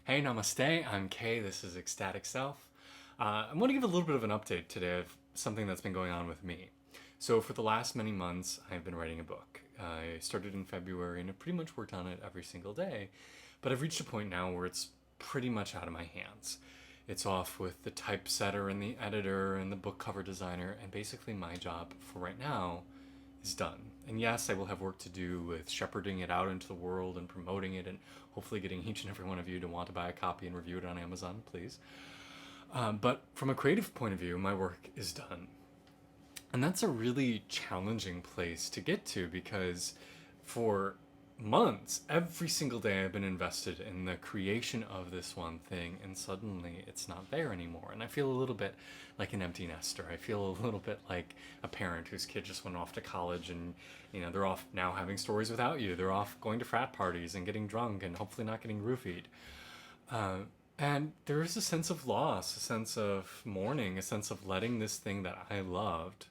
Hey, namaste. I'm Kay. This is Ecstatic Self. I want to give a little bit of an update today of something that's been going on with me. So, for the last many months, I've been writing a book. I started in February and I've pretty much worked on it every single day. But I've reached a point now where it's pretty much out of my hands. It's off with the typesetter and the editor and the book cover designer, and basically my job for right now is done. And yes, I will have work to do with shepherding it out into the world and promoting it and hopefully getting each and every one of you to want to buy a copy and review it on Amazon, please. But from a creative point of view, my work is done. And that's a really challenging place to get to because for months, every single day I've been invested in the creation of this one thing, and suddenly it's not there anymore. And I feel a little bit like an empty nester. I feel a little bit like a parent whose kid just went off to college and, they're off now having stories without you. They're off going to frat parties and getting drunk and hopefully not getting roofied. Uh, and there is a sense of loss, a sense of mourning, a sense of letting this thing that I loved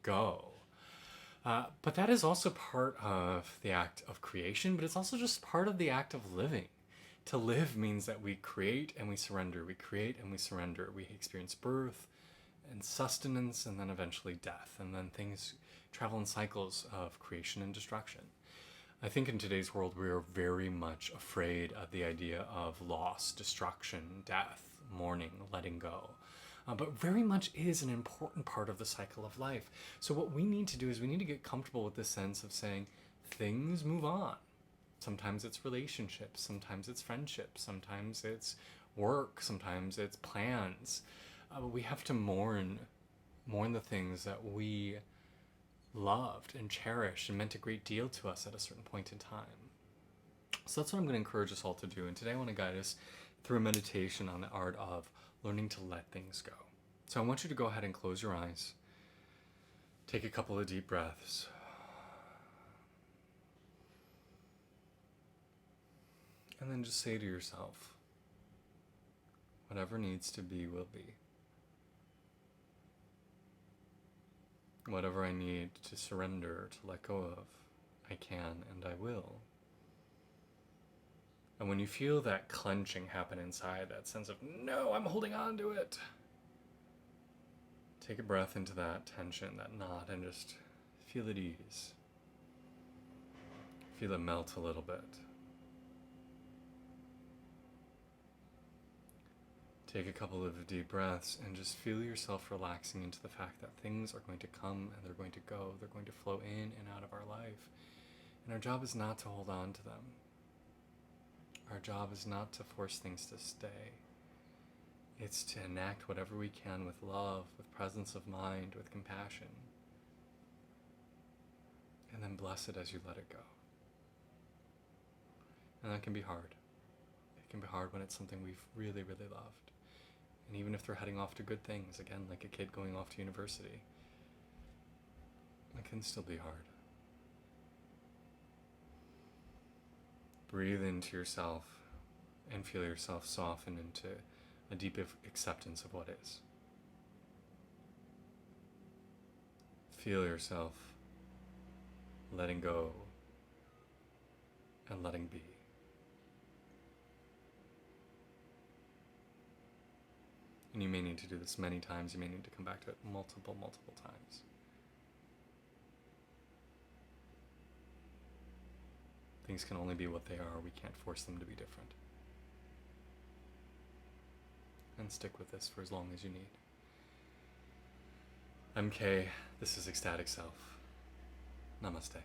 go. But that is also part of the act of creation, but it's also just part of the act of living. To live means that we create and we surrender. We create and we surrender. We experience birth and sustenance and then eventually death. And then things travel in cycles of creation and destruction. I think in today's world, we are very much afraid of the idea of loss, destruction, death, mourning, letting go. But very much is an important part of the cycle of life. So what we need to do is we need to get comfortable with this sense of saying things move on. Sometimes it's relationships, sometimes it's friendships, sometimes it's work, sometimes it's plans. But we have to mourn the things that we loved and cherished and meant a great deal to us at a certain point in time. So that's what I'm going to encourage us all to do. And today I want to guide us through a meditation on the art of learning to let things go. So I want you to go ahead and close your eyes. Take a couple of deep breaths. And then just say to yourself, whatever needs to be will be. Whatever I need to surrender, to let go of, I can and I will. And when you feel that clenching happen inside, that sense of, no, I'm holding on to it, take a breath into that tension, that knot, and just feel at ease. Feel it melt a little bit. Take a couple of deep breaths and just feel yourself relaxing into the fact that things are going to come and they're going to go. They're going to flow in and out of our life. And our job is not to hold on to them. Our job is not to force things to stay. It's to enact whatever we can with love, with presence of mind, with compassion. And then bless it as you let it go. And that can be hard. It can be hard when it's something we've really, really loved. And even if they're heading off to good things, again, like a kid going off to university, it can still be hard. Breathe into yourself and feel yourself soften into a deep acceptance of what is. Feel yourself letting go and letting be. And you may need to do this many times. You may need to come back to it multiple times. Things can only be what they are. We can't force them to be different. And stick with this for as long as you need. I'm Kay. This is Ecstatic Self. Namaste.